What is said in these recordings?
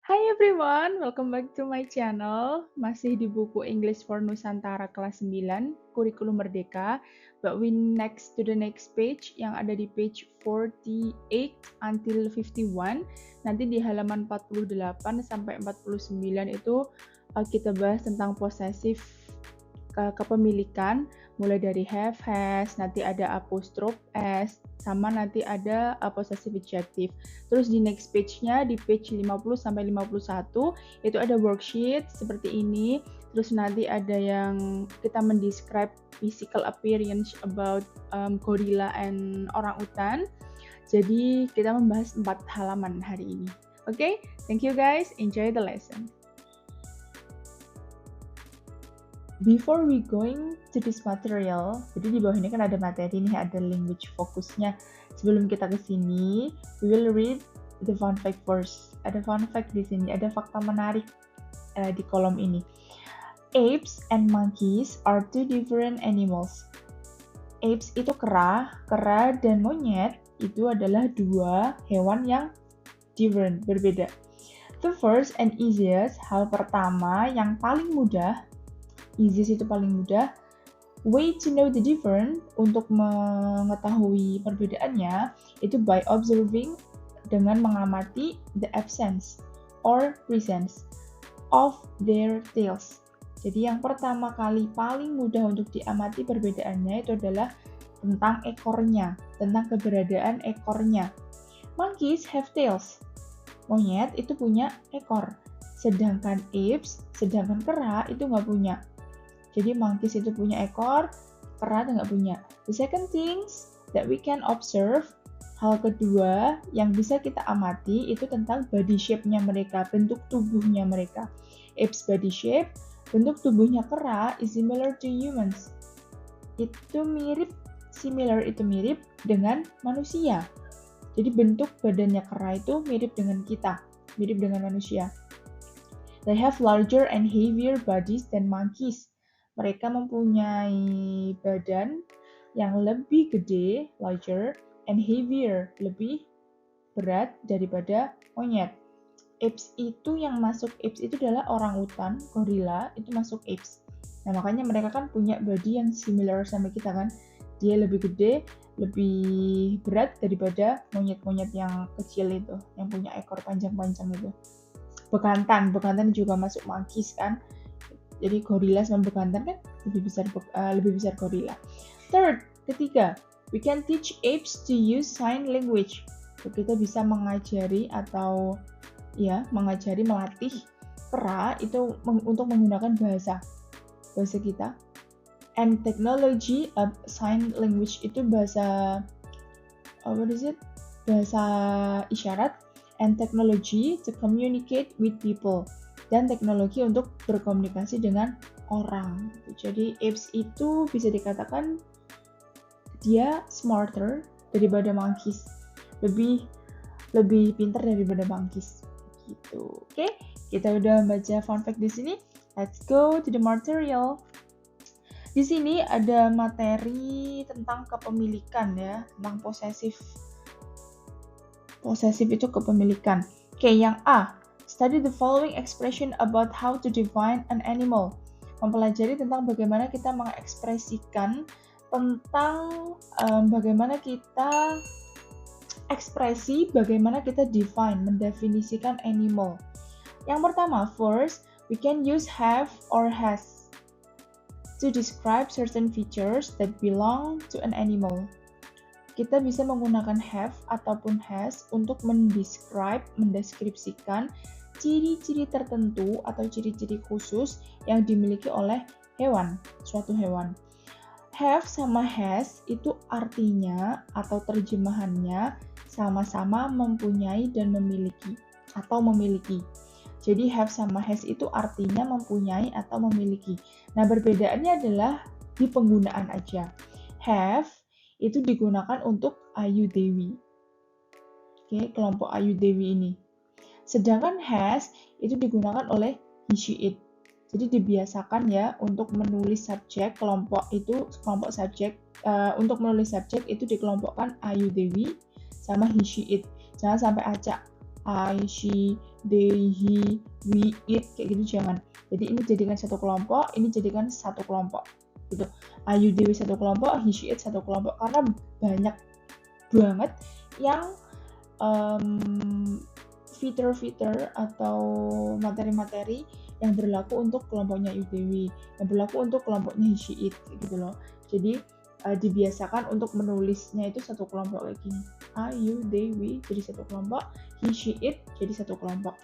Hi everyone, welcome back to my channel. Masih di buku English for Nusantara kelas 9, Kurikulum Merdeka. But we next to the next page yang ada di page 48 until 51. Nanti di halaman 48 sampai 49 itu kita bahas tentang possessive kepemilikan, mulai dari have, has, nanti ada apostrophe s, sama nanti ada possessive adjective. Terus di next page-nya, di page 50 sampai 51, itu ada worksheet seperti ini. Terus nanti ada yang kita mendescribe physical appearance about gorilla and orangutan. Jadi kita membahas 4 halaman hari ini. Oke, thank you guys. Enjoy the lesson. Before we going to this material, jadi di bawah ini kan ada materi nih, ada language fokusnya. Sebelum kita ke sini, we will read the fun fact first. Ada fun fact di sini, ada fakta menarik di kolom ini. Apes and monkeys are two different animals. Apes itu kera dan monyet itu adalah dua hewan yang different, berbeda. The first and easiest, hal pertama yang paling mudah, easiest itu paling mudah, way to know the difference, untuk mengetahui perbedaannya, itu by observing, dengan mengamati the absence or presence of their tails. Jadi yang pertama kali paling mudah untuk diamati perbedaannya itu adalah tentang ekornya, tentang keberadaan ekornya. Monkeys have tails. Monyet itu punya ekor. Sedangkan apes, sedangkan kera itu nggak punya. Jadi monkeys itu punya ekor, kera itu nggak punya. The second things that we can observe, hal kedua yang bisa kita amati itu tentang body shape-nya mereka, bentuk tubuhnya mereka. Apes body shape, bentuk tubuhnya kera is similar to humans. Itu mirip, similar itu mirip dengan manusia. Jadi bentuk badannya kera itu mirip dengan kita, mirip dengan manusia. They have larger and heavier bodies than monkeys. Mereka mempunyai badan yang lebih gede, larger, and heavier, lebih berat daripada monyet. Apes itu yang masuk, apes itu adalah orangutan, gorila, itu masuk apes. Nah makanya mereka kan punya body yang similar sama kita kan. Dia lebih gede, lebih berat daripada monyet-monyet yang kecil itu, yang punya ekor panjang-panjang itu. Bekantan juga masuk monkeys kan. Jadi gorila sama bekantan kan lebih besar gorila. Third, ketiga, we can teach apes to use sign language. Kita bisa mengajari atau melatih kera itu untuk menggunakan bahasa kita. And technology, sign language itu bahasa bahasa isyarat, and technology to communicate with people, dan teknologi untuk berkomunikasi dengan orang. Jadi apes itu bisa dikatakan dia smarter daripada monkeys, lebih pintar daripada monkeys gitu. Oke, kita udah baca fun fact di sini. Let's go to the material. Di sini ada materi tentang kepemilikan ya, tentang possessive. Possessive itu kepemilikan. Oke, yang A. Study the following expression about how to define an animal. Mempelajari tentang bagaimana kita mengekspresikan tentang bagaimana kita ekspresi, bagaimana kita define, mendefinisikan animal. Yang pertama, first, we can use have or has to describe certain features that belong to an animal. Kita bisa menggunakan have ataupun has untuk mendeskripsikan ciri-ciri tertentu atau ciri-ciri khusus yang dimiliki oleh hewan, suatu hewan. Have sama has itu artinya atau terjemahannya sama-sama mempunyai dan memiliki atau memiliki. Jadi have sama has itu artinya mempunyai atau memiliki. Nah, perbedaannya adalah di penggunaan aja. Have itu digunakan untuk Ayu Dewi. Oke, kelompok Ayu Dewi ini. Sedangkan has itu digunakan oleh he, she, it. Jadi dibiasakan ya untuk menulis subjek kelompok subjek untuk menulis subjek itu dikelompokkan Ayu Dewi sama he, she, it. Jangan sampai acak I, she, they, he, we, it, kayak gitu jangan. Jadi ini jadikan satu kelompok, ini jadikan satu kelompok gitu. I, you, they, we satu kelompok, he, she, it satu kelompok, karena banyak banget yang fitur-fitur atau materi-materi yang berlaku untuk kelompoknya you, they, we, yang berlaku untuk kelompoknya he, she, it gitu loh. Jadi dibiasakan untuk menulisnya itu satu kelompok kayak gini. I, you, they, we jadi satu kelompok, he, she, it jadi satu kelompok.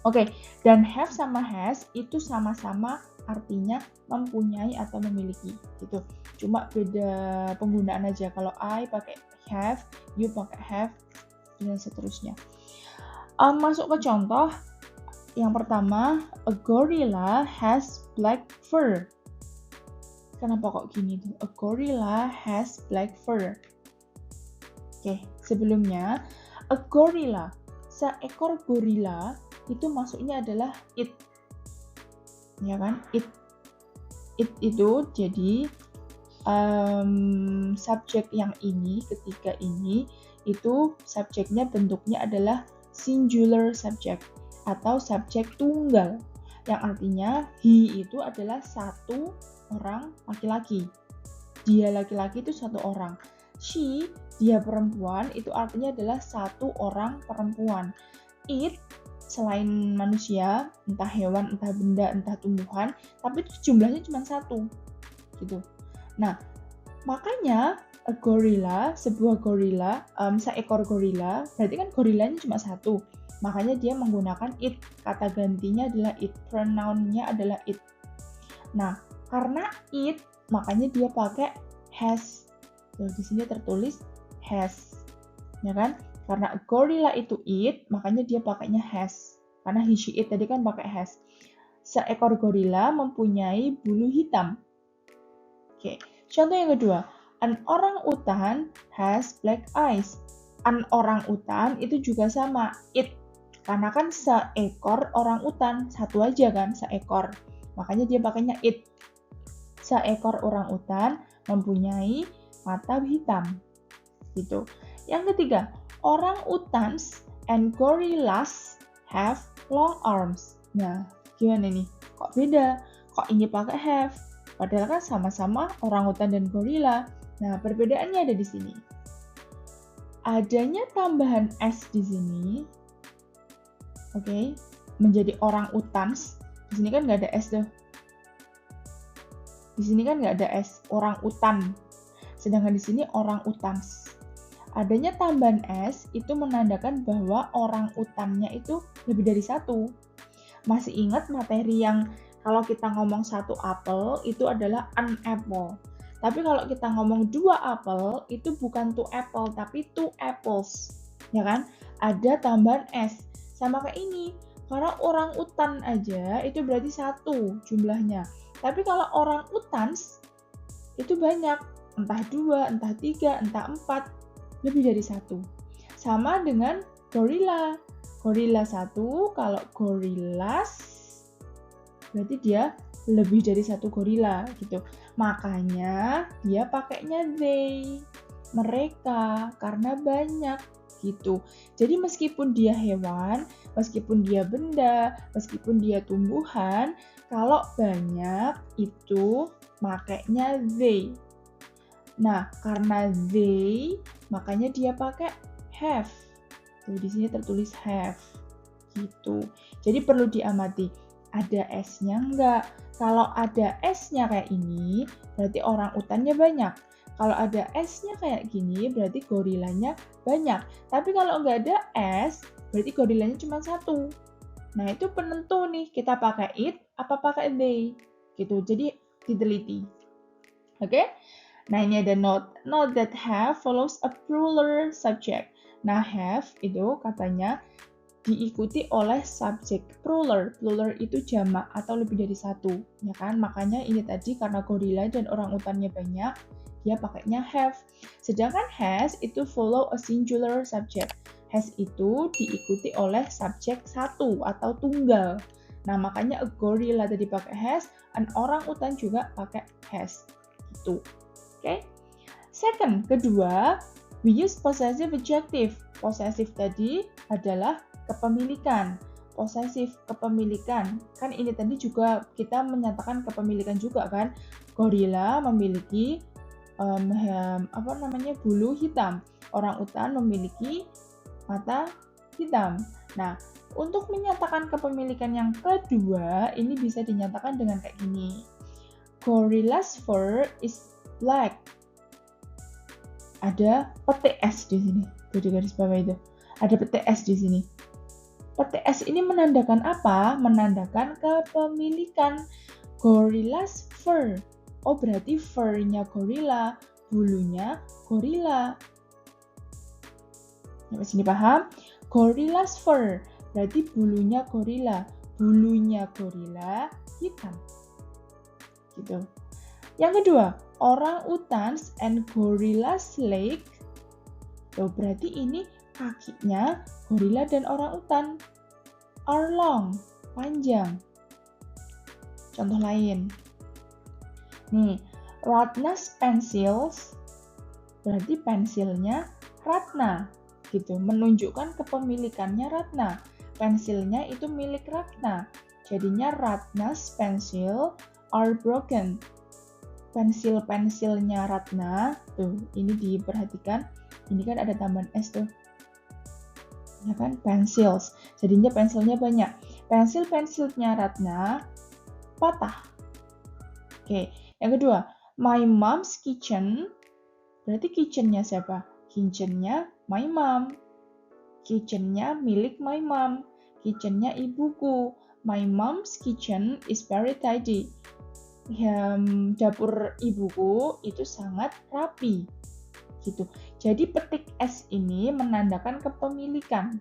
Oke, dan have sama has itu sama-sama artinya mempunyai atau memiliki gitu. Cuma beda penggunaan aja. Kalau I pakai have, you pakai have, dan seterusnya. Masuk ke contoh. Yang pertama, a gorilla has black fur. Kenapa kok gini tuh? A gorilla has black fur. Oke, sebelumnya a gorilla, seekor gorila itu maksudnya adalah it. Ya kan? It itu jadi subjek yang ini, ketika ini itu subjeknya bentuknya adalah singular subject atau subjek tunggal, yang artinya he itu adalah satu orang laki-laki. Dia laki-laki itu satu orang. She, dia perempuan, itu artinya adalah satu orang perempuan. It, selain manusia, entah hewan, entah benda, entah tumbuhan, tapi itu jumlahnya cuma satu. Gitu. Nah, makanya a gorilla, sebuah gorila, seekor gorila, berarti kan gorilanya cuma satu. Makanya dia menggunakan it. Kata gantinya adalah it. Pronoun-nya adalah it. Nah, karena it, makanya dia pakai has. Di sini tertulis has. Ya kan? Karena gorilla itu it, makanya dia pakainya has. Karena he, she, it tadi kan pakai has. Seekor gorila mempunyai bulu hitam. Oke. Contoh yang kedua. An orang utan has black eyes. An orang utan itu juga sama, it. Karena kan seekor orang utan, satu aja kan, seekor. Makanya dia pakainya it. Seekor orang utan mempunyai mata hitam. Gitu. Yang ketiga, orang utans and gorillas have long arms. Nah, gimana nih? Kok beda? Kok ini pakai have? Padahal kan sama-sama orang utan dan gorila. Nah, perbedaannya ada di sini. Adanya tambahan s di sini, oke, menjadi orang utans. Di sini kan nggak ada s tuh. Di sini kan nggak ada s, orang utan. Sedangkan di sini orang utans. Adanya tambahan s itu menandakan bahwa orang utannya itu lebih dari satu. Masih ingat materi yang kalau kita ngomong satu apel itu adalah an apple. Tapi kalau kita ngomong dua apel itu bukan two apple tapi two apples. Ya kan? Ada tambahan s. Sama kayak ini. Karena orang utan aja itu berarti satu jumlahnya. Tapi kalau orang utans itu banyak. Entah dua, entah tiga, entah empat. Lebih dari satu. Sama dengan gorilla. Gorilla satu, kalau gorillas berarti dia lebih dari satu gorila gitu. Makanya dia pakainya they, mereka, karena banyak gitu. Jadi meskipun dia hewan, meskipun dia benda, meskipun dia tumbuhan, kalau banyak itu makainya they. Nah, karena they, makanya dia pakai have. Tuh, di sini tertulis have. Gitu. Jadi perlu diamati, ada S-nya enggak? Kalau ada S-nya kayak ini, berarti orang utannya banyak. Kalau ada S-nya kayak gini, berarti gorilanya banyak. Tapi kalau nggak ada S, berarti gorilanya cuma satu. Nah, itu penentu nih, kita pakai it, apa pakai they. Gitu, jadi diteliti. Oke? Nah, ini ada note. Note that have follows a plural subject. Nah, have itu katanya diikuti oleh subjek plural. Plural itu jamak atau lebih dari satu, ya kan? Makanya ini tadi karena gorila dan orang utannya banyak, dia pakainya have. Sedangkan has itu follow a singular subject. Has itu diikuti oleh subjek satu atau tunggal. Nah, makanya a gorilla tadi pakai has, an orang utan juga pakai has. Gitu. Oke. Second, kedua, we use possessive adjective. Possessive tadi adalah kepemilikan. Possessive, kepemilikan. Kan ini tadi juga kita menyatakan kepemilikan juga kan. Gorila memiliki bulu hitam. Orang utan memiliki mata hitam. Nah, untuk menyatakan kepemilikan yang kedua, ini bisa dinyatakan dengan kayak gini. Gorilla's fur is black. Ada petik S di sini. Tuh di garis bawah itu. Ada petik S di sini. Petik S ini menandakan apa? Menandakan kepemilikan. Gorilla's fur. Oh, berarti fur-nya gorilla, bulunya gorilla. Sampai sini paham? Gorilla's fur. Berarti bulunya gorilla. Bulunya gorilla hitam. Gitu. Yang kedua, orang-utans and gorilla's leg. Tuh, berarti ini kakinya gorilla dan orang-utan are long, panjang. Contoh lain. Nih, Ratna's pencils, berarti pensilnya Ratna, gitu, menunjukkan kepemilikannya Ratna. Pensilnya itu milik Ratna, jadinya Ratna's pencil are broken. Pensil-pensilnya Ratna, tuh, ini diperhatikan, ini kan ada tambahan S tuh, ya kan, pencils, jadinya pensilnya banyak. Pensil-pensilnya Ratna patah. Oke. Yang kedua, my mom's kitchen, berarti kitchen-nya siapa? Kitchen-nya my mom. Kitchen-nya milik my mom. Kitchen-nya ibuku. My mom's kitchen is very tidy. Dapur ibuku itu sangat rapi. Gitu. Jadi petik S ini menandakan kepemilikan.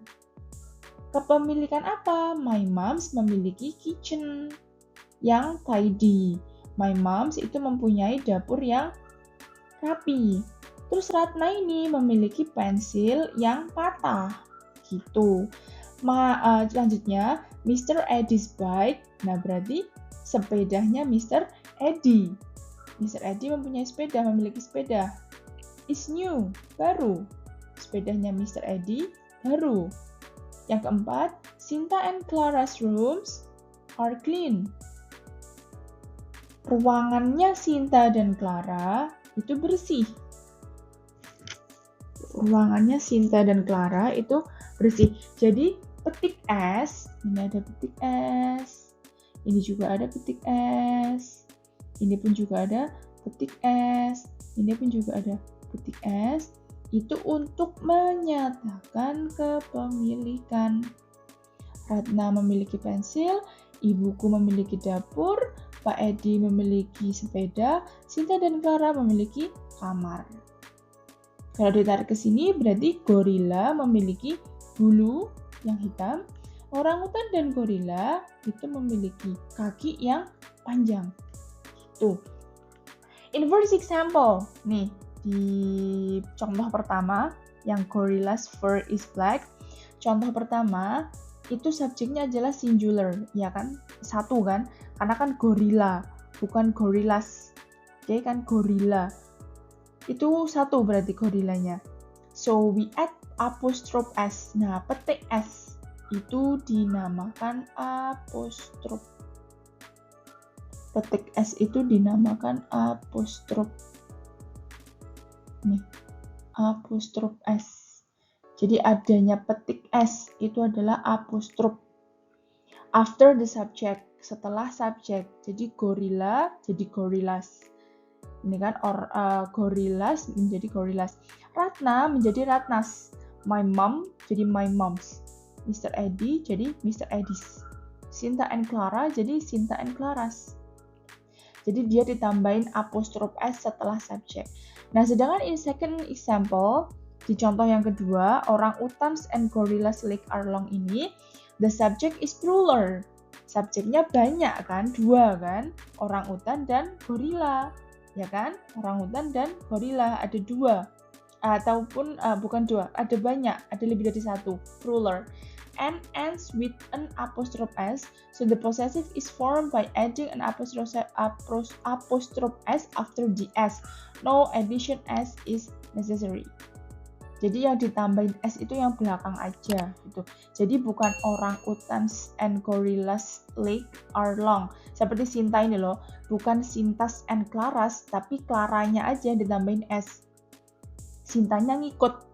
Kepemilikan apa? My mom's memiliki kitchen yang tidy. My mom's itu mempunyai dapur yang rapi. Terus Ratna ini memiliki pensil yang patah. Gitu. Selanjutnya, Mr. Eddie's bike. Nah, berarti sepedanya Mr. Eddie. Mr. Eddie mempunyai sepeda, memiliki sepeda. Is new, baru. Sepedanya Mr. Eddie baru. Yang keempat, Sinta and Clara's rooms are clean. Ruangannya Sinta dan Clara itu bersih. Ruangannya Sinta dan Clara itu bersih. Jadi petik S, ini ada petik S, ini juga ada petik S, ini pun juga ada petik S, ini pun juga ada petik S. Itu untuk menyatakan kepemilikan. Ratna memiliki pensil, ibuku memiliki dapur, Pak Edi memiliki sepeda, Sinta dan Clara memiliki kamar. Kalau ditarik ke sini berarti gorila memiliki bulu yang hitam, orangutan dan gorila itu memiliki kaki yang panjang. Tuh. In first example, nih di contoh pertama yang gorilla's fur is black. Contoh pertama itu subjeknya adalah singular, ya kan? Satu kan? Karena kan gorilla, bukan gorillas. Oke kan gorilla. Itu satu berarti gorilanya. So we add apostrophe S. Nah, petik S itu dinamakan apostrophe. Petik S itu dinamakan apostrophe. Nih, apostrophe S. Jadi adanya petik S itu adalah apostrophe. After the subject, setelah subjek. Jadi gorilla jadi gorillas. Ini kan gorillas menjadi gorillas. Ratna menjadi ratnas. My mom jadi my moms. Mr. Eddie jadi Mr. Eddies. Sinta and Clara jadi Sinta and Claras. Jadi dia ditambahin apostrophe S setelah subjek. Nah, sedangkan in second example, di contoh yang kedua, orang-utans and gorillas leg are long ini, the subject is plural. Subjeknya banyak kan, dua kan, orang-utan dan gorila. Ya kan, orang-utan dan gorila ada dua. Ataupun bukan dua, ada banyak, ada lebih dari satu, plural. And ends with an apostrophe S, so the possessive is formed by adding an apostrophe S after the S. No addition S is necessary. Jadi yang ditambahin S itu yang belakang aja gitu. Jadi bukan orang-utans and gorillas lake are long. Seperti Sinta ini loh, bukan Sintas and Claras, tapi Claranya aja yang ditambahin S. Sintanya ngikut.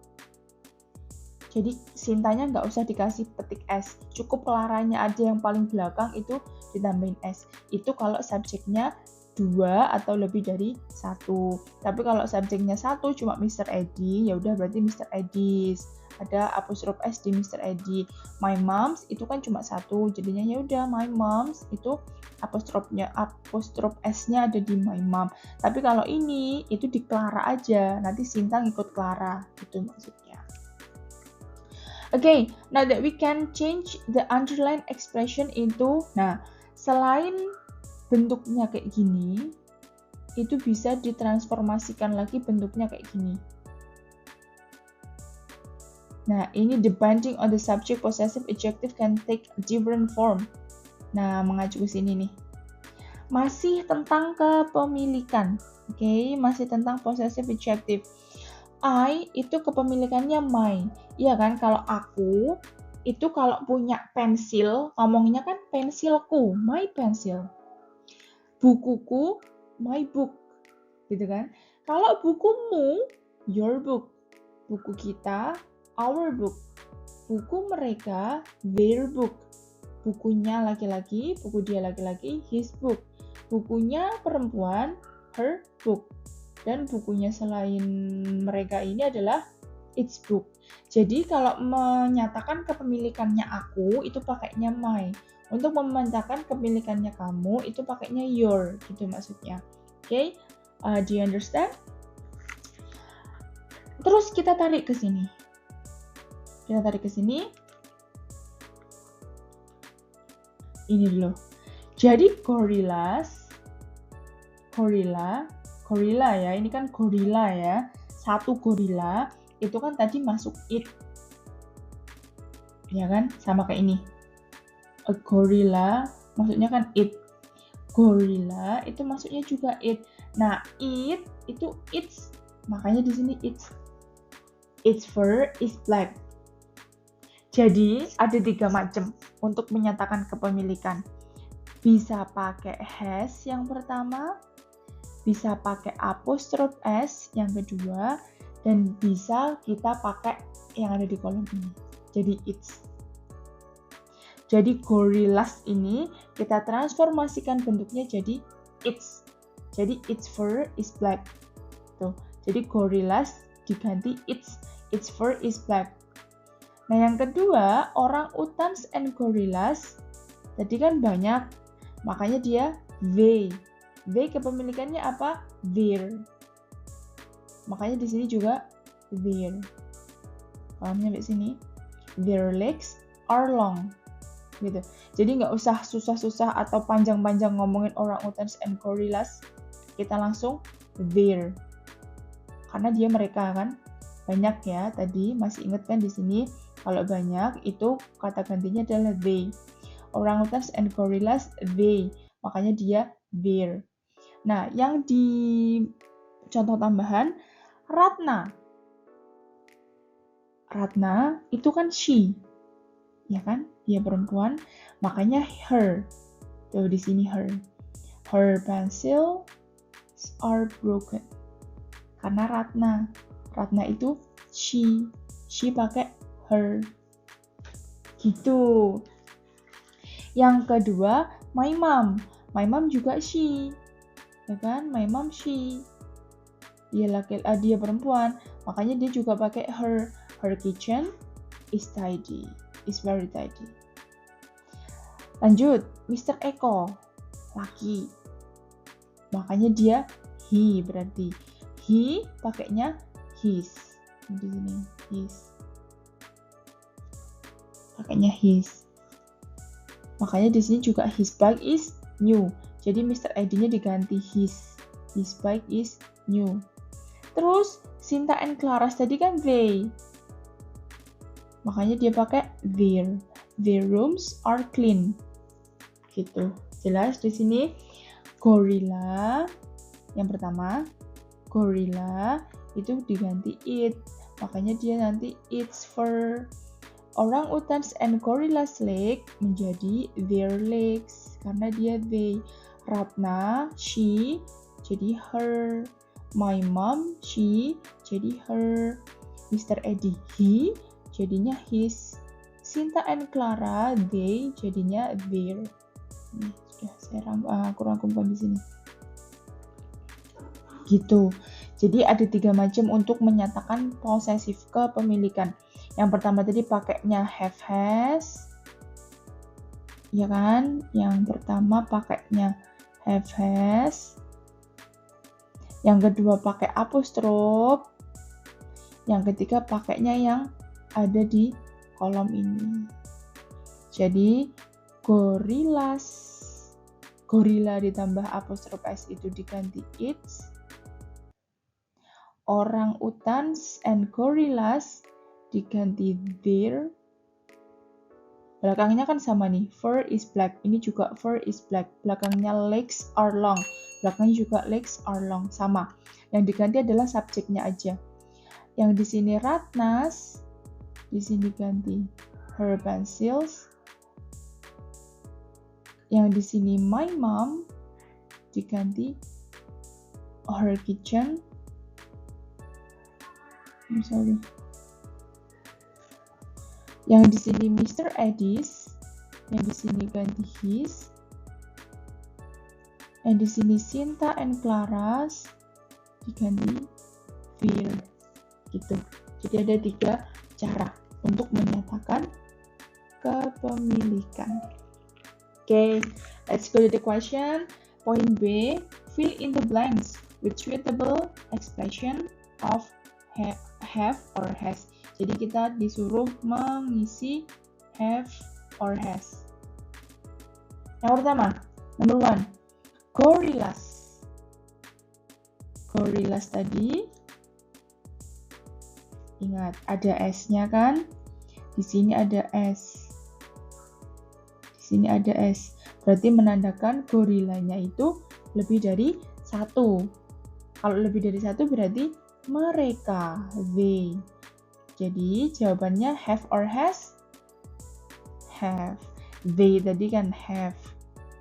Jadi Sintanya nggak usah dikasih petik S, cukup Claranya aja yang paling belakang itu ditambahin S. Itu kalau subjeknya 2 atau lebih dari 1. Tapi kalau subjeknya 1 cuma Mr. Edi, ya udah berarti Mr. Edis. Ada apostrof S di Mr. Edi. My moms itu kan cuma 1, jadinya ya udah my moms itu apostrof S-nya ada di my mom. Tapi kalau ini itu di Clara aja, nanti Sinta ngikut Clara, itu maksudnya. Okay, now that we can change the underline expression into, nah selain bentuknya kayak gini, itu bisa ditransformasikan lagi bentuknya kayak gini. Nah, ini depending on the subject, possessive adjective can take a different form. Nah, mengacu ke sini nih. Masih tentang kepemilikan. Oke, masih tentang possessive adjective. I itu kepemilikannya my. Iya kan, kalau aku itu kalau punya pensil, ngomongnya kan pensilku, my pencil. Bukuku, my book, gitu kan. Kalau bukumu, your book. Buku kita, our book. Buku mereka, their book. Bukunya laki-laki, buku dia laki-laki, his book. Bukunya perempuan, her book. Dan bukunya selain mereka ini adalah its book. Jadi kalau menyatakan kepemilikannya aku, itu pakainya my. Untuk menyatakan kepemilikannya kamu, itu pakainya your, gitu maksudnya. Okay? Do you understand? Terus kita tarik ke sini. Ini dulu. Jadi gorilla ya, ini kan gorilla ya. Satu gorilla itu kan tadi masuk it. Ya kan? Sama kayak ini. A gorilla maksudnya kan it. Gorilla itu maksudnya juga it. Nah, it itu its. Makanya di sini its. Its fur is black. Jadi, ada 3 macam untuk menyatakan kepemilikan. Bisa pakai has yang pertama, bisa pakai apostrof S yang kedua, dan bisa kita pakai yang ada di kolom ini. Jadi its. Jadi gorillas ini kita transformasikan bentuknya jadi its. Jadi its fur is black. Tuh. Jadi gorillas diganti its fur is black. Nah, yang kedua, orang-utans and gorillas. Tadi kan banyak, makanya dia they. They kepemilikannya apa? Their. Makanya di sini juga their. Paham sampai sini? Their legs are long. Gitu. Jadi nggak usah susah-susah atau panjang-panjang ngomongin orang-utans and gorillas. Kita langsung their. Karena dia mereka kan banyak ya. Tadi masih ingat kan di sini kalau banyak itu kata gantinya adalah they. Orangutans and gorillas they. Makanya dia their. Nah, yang di contoh tambahan Ratna. Ratna itu kan she. Ya kan? Dia perempuan, makanya her. Tuh di sini her. Her pencils are broken. Karena Ratna itu she. She pakai her. Gitu. Yang kedua, my mom. My mom juga she. Ya kan? My mom she. Dia perempuan, makanya dia juga pakai her. Her kitchen is tidy. Is very tidy. Lanjut, Mr. Eko, laki. Makanya dia he berarti. He pakainya his. Di sini his. Pakainya his. Makanya di sini juga his bike is new. Jadi Mr. Edi-nya diganti his. His bike is new. Terus Sinta and Claras tadi kan they. Makanya dia pakai their. Their rooms are clean. Gitu. Jelas di sini gorilla yang pertama, gorilla itu diganti it. makanya dia nanti its fur. Orang-utans and gorillas leg menjadi their legs karena dia they. Ratna, she, jadi her. My mom, she, jadi her. Mr. Eddie, he, jadinya his. Sinta and Clara, they, jadinya their. Nih, sudah saya rangkumkan di sini. Gitu. Jadi ada 3 macam untuk menyatakan posesif kepemilikan. Yang pertama tadi pakainya have has. Ya kan? Yang pertama pakainya have has. Yang kedua pakai apostrof. Yang ketiga pakainya yang ada di kolom ini. Jadi gorillas, gorilla ditambah apostrof s itu diganti its. Orang-utans and gorillas diganti their. Belakangnya kan sama nih, fur is black. Ini juga fur is black. Belakangnya legs are long. Belakangnya juga legs are long, sama. Yang diganti adalah subjeknya aja. Yang di sini Ratnas, di sini ganti her pencils. Yang di sini my mom diganti her kitchen. Sorry. Yang di sini Mr. Eddie's, yang di sini ganti his. Yang di sini Sinta and Clara's diganti their. Gitu. Jadi ada 3 cara untuk menyatakan kepemilikan. Okay, let's go to the question. Point B, fill in the blanks with suitable expression of have or has. Jadi kita disuruh mengisi have or has. Yang pertama, number 1, gorillas. Gorillas tadi, ingat ada s-nya kan? Di sini ada s. Di sini ada s. Berarti menandakan gorilanya itu lebih dari 1. Kalau lebih dari 1 berarti mereka, they. Jadi jawabannya have or has? Have. They tadi kan have.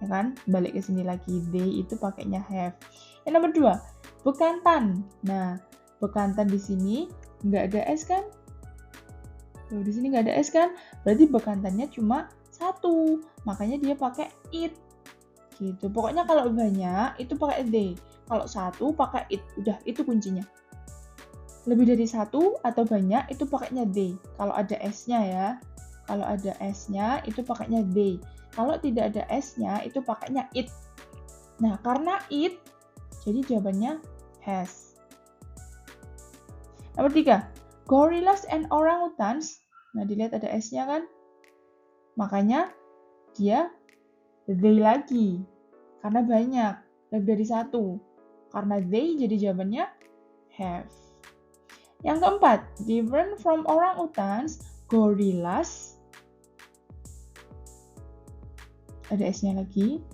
Ya kan? Balik ke sini lagi. They itu pakainya have. Yang nomor 2, bekantan. Nah, bekantan di sini nggak ada S kan? Tuh, di sini nggak ada S kan? Berarti bekantannya cuma 1. Makanya dia pakai it. Gitu. Pokoknya kalau banyak itu pakai they. Kalau 1 pakai it. Udah, itu kuncinya. Lebih dari 1 atau banyak itu pakainya they. Kalau ada S-nya ya. Kalau ada S-nya itu pakainya they. Kalau tidak ada S-nya itu pakainya it. Nah, karena it, jadi jawabannya has. Nomor 3, gorillas and orangutans. Nah, dilihat ada S-nya kan? Makanya dia they lagi. Karena banyak. Lebih dari 1. Karena they jadi jawabannya have. Yang keempat, different from orangutans, gorillas. Ada S-nya lagi.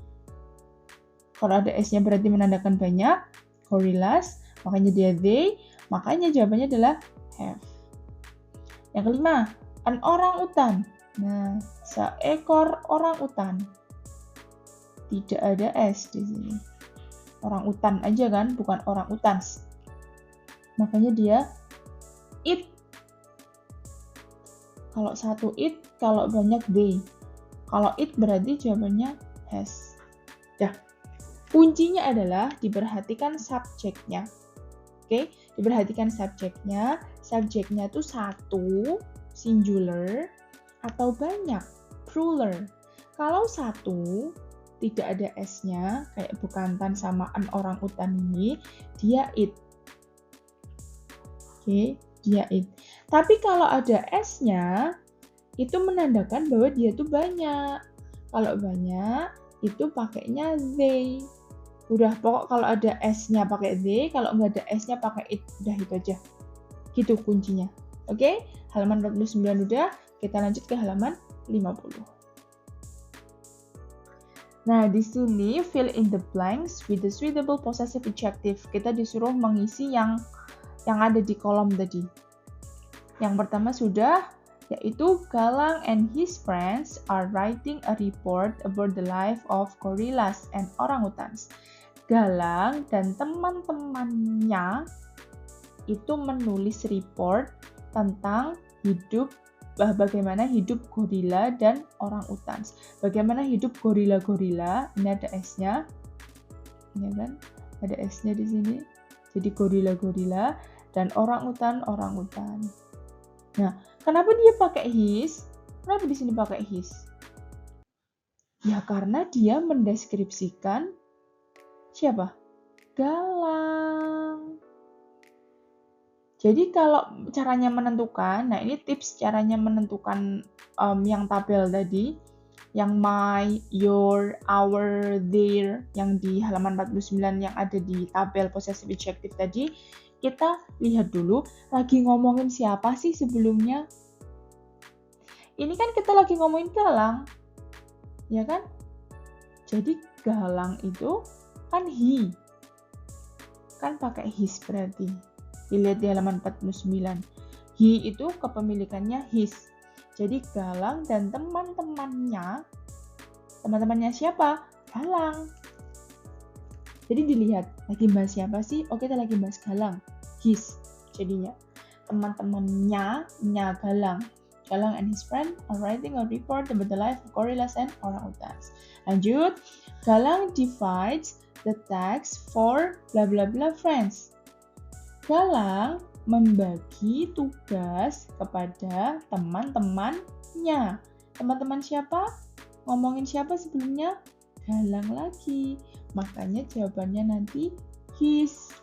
Kalau ada S-nya berarti menandakan banyak. Gorillas, makanya dia they. Makanya jawabannya adalah have. Yang kelima, an orangutan. Nah, seekor orangutan. Tidak ada S di sini. Orangutan aja kan, bukan orangutans. Makanya dia it. Kalau 1 it, kalau banyak they. Kalau it berarti jawabannya has. Dah. Kuncinya adalah diperhatikan subjeknya. Oke, diperhatikan subjeknya. Subjeknya tuh 1, singular, atau banyak, plural. Kalau 1, tidak ada S-nya, kayak bekantan sama an orangutan ini, dia it. Oke, dia it. Tapi kalau ada S-nya, itu menandakan bahwa dia tuh banyak. Kalau banyak, itu pakainya they. Udah, pokok kalau ada S-nya pakai they, kalau nggak ada S-nya pakai it. Udah, itu aja. Gitu kuncinya. Oke, halaman 49 udah, kita lanjut ke halaman 50. Nah, di sini fill in the blanks with the suitable possessive adjective. Kita disuruh mengisi yang ada di kolom tadi. Yang pertama sudah, yaitu Galang and his friends are writing a report about the life of gorillas and orangutans. Galang dan teman-temannya itu menulis report tentang bagaimana hidup gorila dan orangutans. Bagaimana hidup gorila-gorila, ini ada S-nya. Ini kan, ada S-nya di sini. Jadi gorila-gorila dan orangutan. Nah, kenapa dia pakai his? Kenapa di sini pakai his? Ya karena dia mendeskripsikan siapa? Galang. Jadi kalau caranya menentukan, nah ini tips caranya menentukan yang tabel tadi, yang my, your, our, their, yang di halaman 49 yang ada di tabel possessive adjective tadi, kita lihat dulu lagi ngomongin siapa sih sebelumnya. Ini kan kita lagi ngomongin Galang, ya kan? Jadi Galang itu kan he, kan pakai his berarti. Dilihat di halaman 49. He itu kepemilikannya his. Jadi Galang dan teman-temannya siapa? Galang. Jadi dilihat, lagi bahas siapa sih? Oh, kita lagi bahas Galang. His. Jadinya teman-temannya Galang. Galang and his friend are writing a report about the life of gorillas and orangutans. Lanjut, Galang divides the task for bla bla bla friends. Galang membagi tugas kepada teman-temannya. Teman-teman siapa? Ngomongin siapa sebelumnya? Galang lagi. Makanya jawabannya nanti his.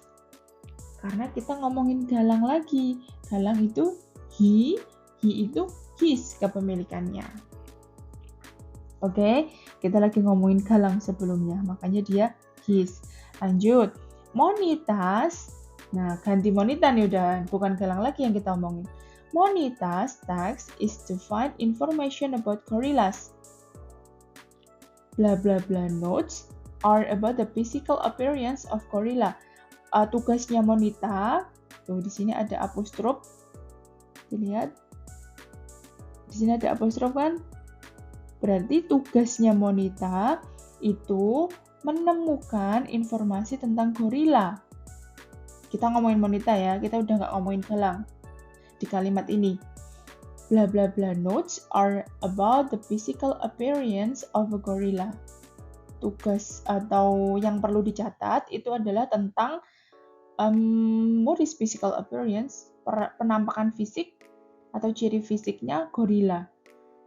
Karena kita ngomongin Galang lagi. Galang itu he itu his kepemilikannya. Oke, kita lagi ngomongin Galang sebelumnya. Makanya dia his. Lanjut. Monitas. Nah, ganti Monita nih udah, bukan Galang lagi yang kita omongin. Monita's task is to find information about gorillas. Blah blah blah notes are about the physical appearance of gorilla. Tugasnya Monita, tuh di sini ada apostrof. Dilihat. Di sini ada apostrof kan? Berarti tugasnya Monita itu menemukan informasi tentang gorila. Kita ngomongin Monita ya, kita udah nggak ngomongin Galang di kalimat ini. Blah blah blah notes are about the physical appearance of a gorilla. Tugas atau yang perlu dicatat itu adalah tentang what is physical appearance, penampakan fisik atau ciri fisiknya gorila.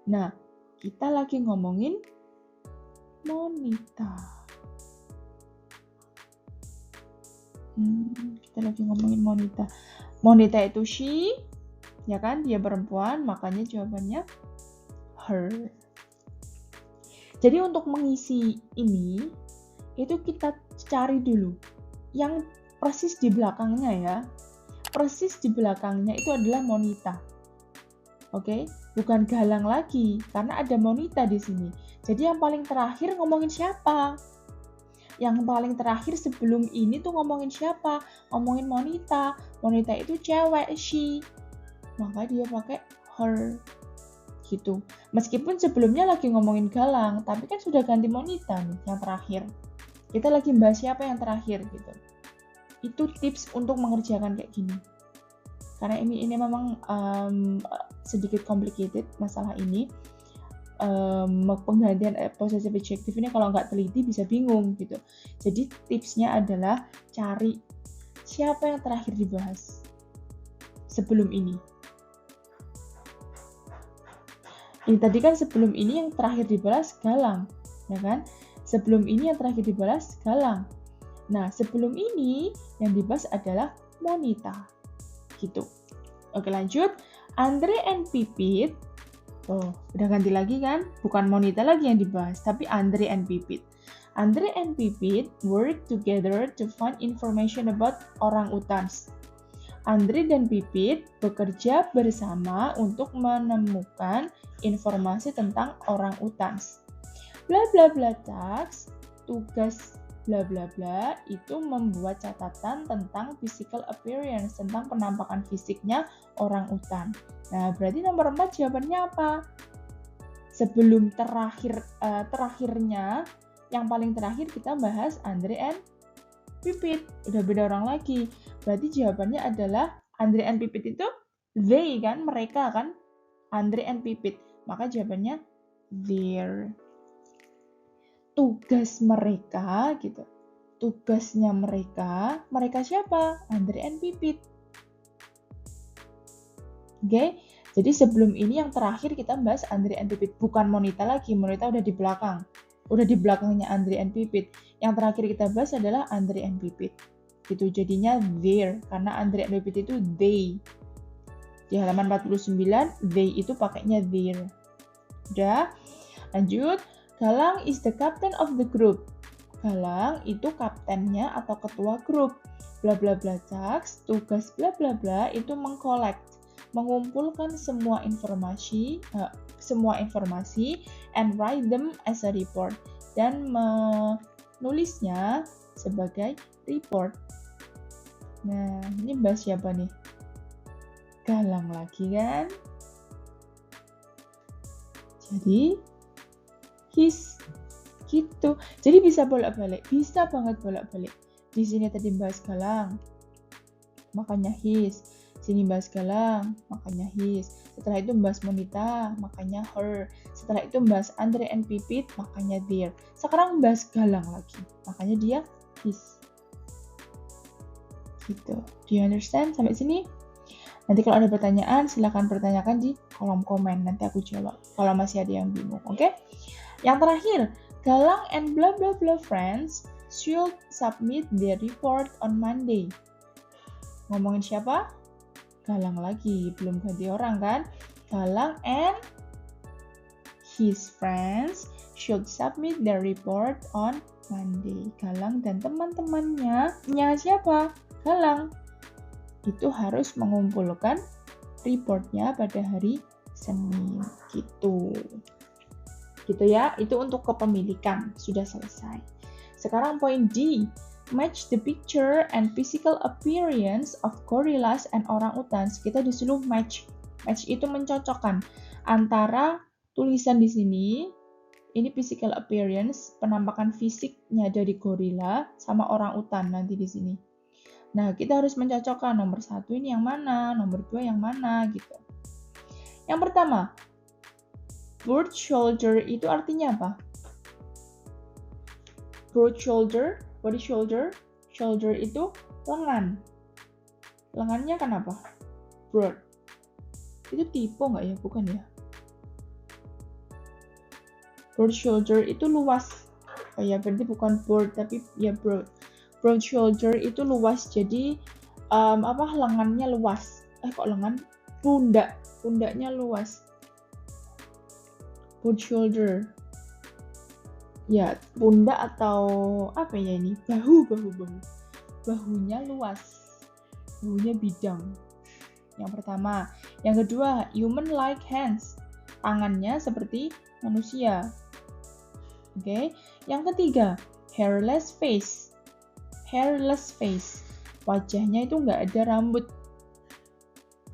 Nah, kita lagi ngomongin Monita. Kita lagi ngomongin Monita. Monita itu she, ya kan? Dia perempuan, makanya jawabannya her. Jadi untuk mengisi ini, itu kita cari dulu yang persis di belakangnya ya. Persis di belakangnya itu adalah Monita. Oke, bukan Galang lagi, karena ada Monita di sini. Jadi yang paling terakhir ngomongin siapa? Yang paling terakhir sebelum ini tuh ngomongin siapa? Ngomongin Monita. Monita itu cewek, she. Maka dia pakai her. Gitu. Meskipun sebelumnya lagi ngomongin Galang, tapi kan sudah ganti Monita nih, yang terakhir. Kita lagi bahas siapa yang terakhir gitu. Itu tips untuk mengerjakan kayak gini. Karena ini memang sedikit complicated masalah ini. Penggantian possessive adjective ini kalau nggak teliti bisa bingung gitu. Jadi tipsnya adalah cari siapa yang terakhir dibahas sebelum ini. Ini tadi kan sebelum ini yang terakhir dibalas Galang, ya kan? Sebelum ini yang terakhir dibalas Galang. Nah, sebelum ini yang dibahas adalah Monita. Gitu. Oke, lanjut. Andre and Pipit. Oh, udah ganti lagi kan? Bukan Monita lagi yang dibahas, tapi Andre and Pipit. Andre and Pipit work together to find information about orangutans. Andre dan Pipit bekerja bersama untuk menemukan informasi tentang orangutans. Bla bla bla tasks, tugas bla bla bla itu membuat catatan tentang physical appearance, tentang penampakan fisiknya orang utan. Nah, berarti nomor 4 jawabannya apa? Sebelum terakhirnya, yang paling terakhir kita bahas Andre and Pipit. Udah beda orang lagi. Berarti jawabannya adalah Andre and Pipit itu they kan, mereka kan. Andre and Pipit. Maka jawabannya their. Tugas mereka gitu. Tugasnya mereka siapa? Andre and Pipit. Oke, jadi sebelum ini yang terakhir kita bahas Andre and Pipit, bukan Monita lagi. Monita udah di belakang. Udah di belakangnya Andre and Pipit. Yang terakhir kita bahas adalah Andre and Pipit. Gitu, jadinya their, karena Andre and Pipit itu they. Di halaman 49, they itu pakainya their. Udah, lanjut. Galang is the captain of the group. Galang itu kaptennya atau ketua grup. Bla bla bla Jax, tugas bla bla bla itu mengkolekt, mengumpulkan semua informasi and write them as a report, dan menulisnya sebagai report. Nah, ini bahas siapa nih? Galang lagi kan? Jadi his gitu. Jadi bisa bolak-balik, bisa banget bolak-balik. Di sini tadi bahas Galang, makanya his. Sini bahas Galang, makanya his. Setelah itu bahas Monita, makanya her. Setelah itu bahas Andre and Pipit, makanya their. Sekarang bahas Galang lagi, makanya dia his. Gitu. Do you understand sampai sini? Nanti kalau ada pertanyaan, silakan pertanyakan di kolom komen. Nanti aku jawab kalau masih ada yang bingung, oke? Yang terakhir, Galang and blah blah blah friends should submit their report on Monday. Ngomongin siapa? Galang lagi, belum ganti orang kan? Galang and his friends should submit their report on Monday. Galang dan teman-temannya, siapa? Galang. Itu harus mengumpulkan reportnya pada hari Senin. Gitu ya, itu untuk kepemilikan, sudah selesai. Sekarang poin D, match the picture and physical appearance of gorillas and orang-utans. Kita disuruh match. Match itu mencocokkan antara tulisan di sini, ini physical appearance, penampakan fisiknya dari gorila sama orang utan nanti di sini. Nah, kita harus mencocokkan nomor 1 ini yang mana, nomor 2 yang mana gitu. Yang pertama, broad shoulder itu artinya apa? Broad shoulder, body shoulder, shoulder itu lengan. Lengannya kenapa? Broad. Itu typo nggak ya? Bukan ya? Broad shoulder itu luas. Oh ya, berarti bukan broad, tapi ya broad. Broad shoulder itu luas, jadi lengannya luas. Kok lengan? Pundaknya luas. Broad shoulder. Ya, pundak atau apa ya ini? Bahu. Bahunya luas. Bahunya bidang. Yang pertama. Yang kedua, human-like hands. Tangannya seperti manusia. Oke. Yang ketiga, hairless face. Hairless face. Wajahnya itu nggak ada rambut.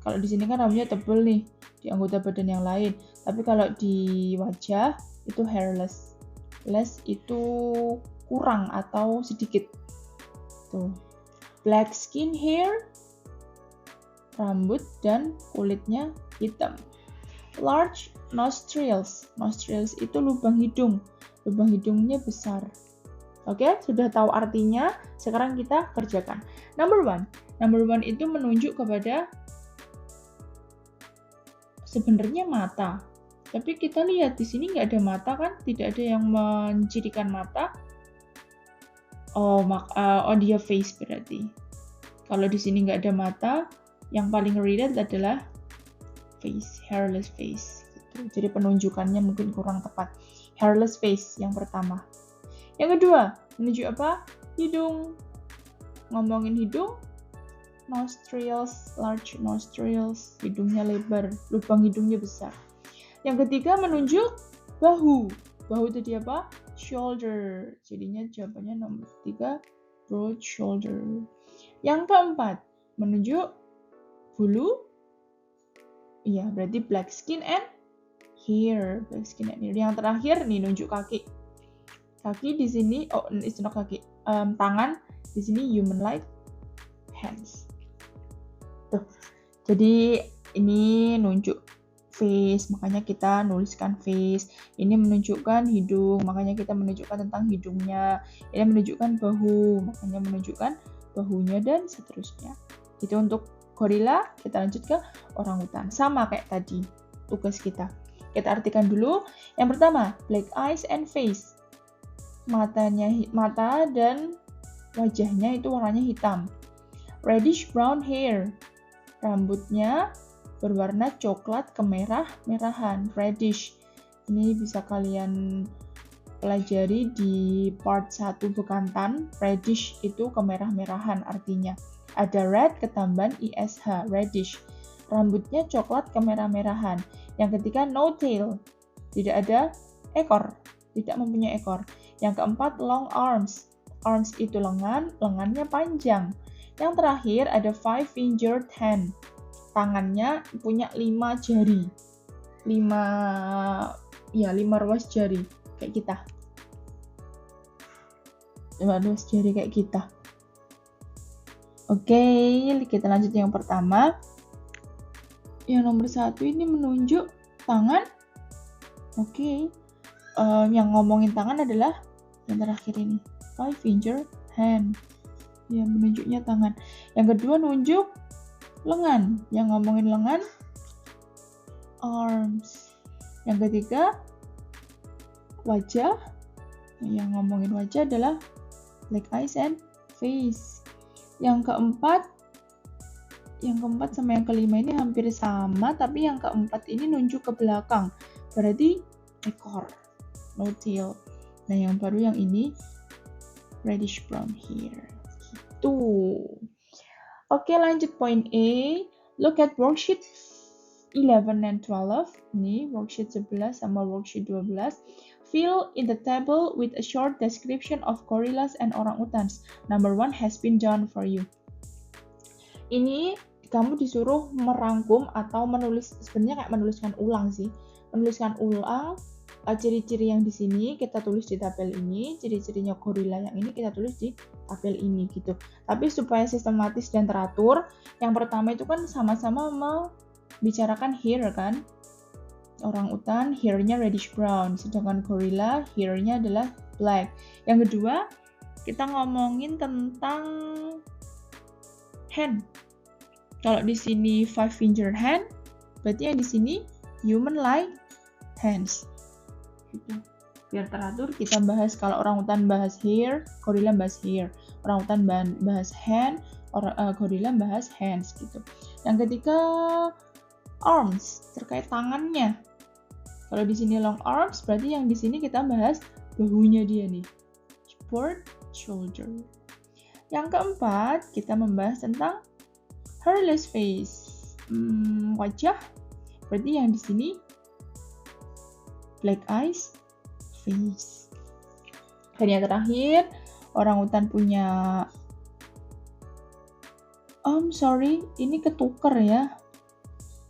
Kalau di sini kan rambutnya tebal nih, di anggota badan yang lain. Tapi kalau di wajah itu hairless. Less itu kurang atau sedikit. Tuh. Black skin hair, rambut dan kulitnya hitam. Large nostrils. Nostrils itu lubang hidung. Lubang hidungnya besar. Oke, sudah tahu artinya. Sekarang kita kerjakan. Number one itu menunjuk kepada sebenarnya mata. Tapi kita lihat di sini nggak ada mata kan? Tidak ada yang mencirikan mata. Oh, dia face berarti. Kalau di sini nggak ada mata, yang paling relate adalah face, hairless face. Gitu. Jadi penunjukannya mungkin kurang tepat. Hairless face yang pertama. Yang kedua, menunjuk apa? Hidung. Ngomongin hidung, nostrils, large nostrils, hidungnya lebar, lubang hidungnya besar. Yang ketiga menunjuk bahu. Bahu tadi apa? Shoulder. Jadinya jawabannya nomor 3, broad shoulder. Yang keempat, menunjuk bulu. Iya, berarti black skin and hair. Black skin and hair. Yang terakhir nih nunjuk kaki. Kaki di sini, it's not kaki. Tangan di sini human like hands. Tuh. Jadi ini nunjuk face, makanya kita nuliskan face. Ini menunjukkan hidung, makanya kita menunjukkan tentang hidungnya. Ini menunjukkan bahu, makanya menunjukkan bahunya dan seterusnya. Itu untuk gorila. Kita lanjut ke orangutan. Sama kayak tadi tugas kita. Kita artikan dulu. Yang pertama, black eyes and face. Mata dan wajahnya itu warnanya hitam. Reddish brown hair. Rambutnya berwarna coklat kemerah-merahan, reddish. Ini bisa kalian pelajari di part 1 bekantan. Reddish itu kemerah-merahan artinya. Ada red ketambahan ish, reddish. Rambutnya coklat kemerah-merahan. Yang ketiga, no tail. Tidak ada ekor, tidak mempunyai ekor. Yang keempat, long arms. Arms itu lengan, lengannya panjang. Yang terakhir ada 5-fingered hand. Tangannya punya 5 jari. 5 ruas jari kayak kita. 5 ruas jari kayak kita. Oke, kita lanjut yang pertama. Yang nomor 1 ini menunjuk tangan. Oke. Yang ngomongin tangan adalah yang terakhir ini. 5-fingered hand. Ya, menunjuknya tangan. Yang kedua nunjuk lengan. Yang ngomongin lengan, arms. Yang ketiga, wajah. Yang ngomongin wajah adalah black eyes and face. Yang keempat sama yang kelima ini hampir sama, tapi yang keempat ini nunjuk ke belakang. Berarti ekor, no tail. Nah, yang baru yang ini reddish brown hair. Gitu. Oke, lanjut poin A. Look at worksheet 11 and 12. Ini worksheet 11 sama worksheet 12. Fill in the table with a short description of gorillas and orangutans. Number 1 has been done for you. Ini kamu disuruh merangkum atau menulis, sebenarnya kayak menuliskan ulang sih. Menuliskan ulang ciri-ciri yang di sini kita tulis di tabel ini, ciri-cirinya gorila yang ini kita tulis di tabel ini gitu. Tapi supaya sistematis dan teratur, yang pertama itu kan sama-sama membicarakan hair kan. Orangutan hairnya reddish brown, sedangkan gorila hairnya adalah black. Yang kedua, kita ngomongin tentang hand. Kalau di sini 5-fingered hand, berarti yang di sini human like hands. Gitu. Biar teratur kita bahas, kalau orangutan bahas hair, gorila bahas hair. Orangutan bahas hand, gorila bahas hands gitu. Yang ketiga, arms, terkait tangannya. Kalau di sini long arms, berarti yang di sini kita bahas bahunya dia nih. Broad shoulder. Yang keempat, kita membahas tentang hairless face. Wajah, berarti yang di sini black eyes, face. Dan yang terakhir, orangutan punya ini ketuker ya.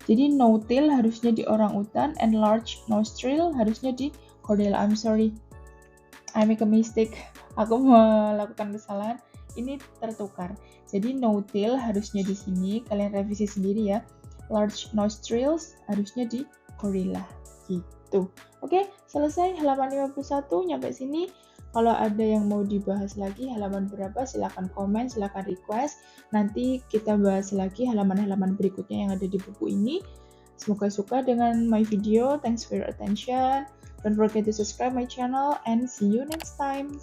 Jadi no tail harusnya di orangutan and large nostril harusnya di gorilla. I'm sorry, I make a mistake. Aku melakukan kesalahan. Ini tertukar. Jadi no tail harusnya di sini. Kalian revisi sendiri ya. Large nostrils harusnya di gorilla. Gitu. Oke, selesai halaman 51. Nyampe sini. Kalau ada yang mau dibahas lagi halaman berapa, silakan komen, silakan request. Nanti kita bahas lagi halaman-halaman berikutnya yang ada di buku ini. Semoga suka dengan my video. Thanks for your attention. Don't forget to subscribe my channel and see you next time.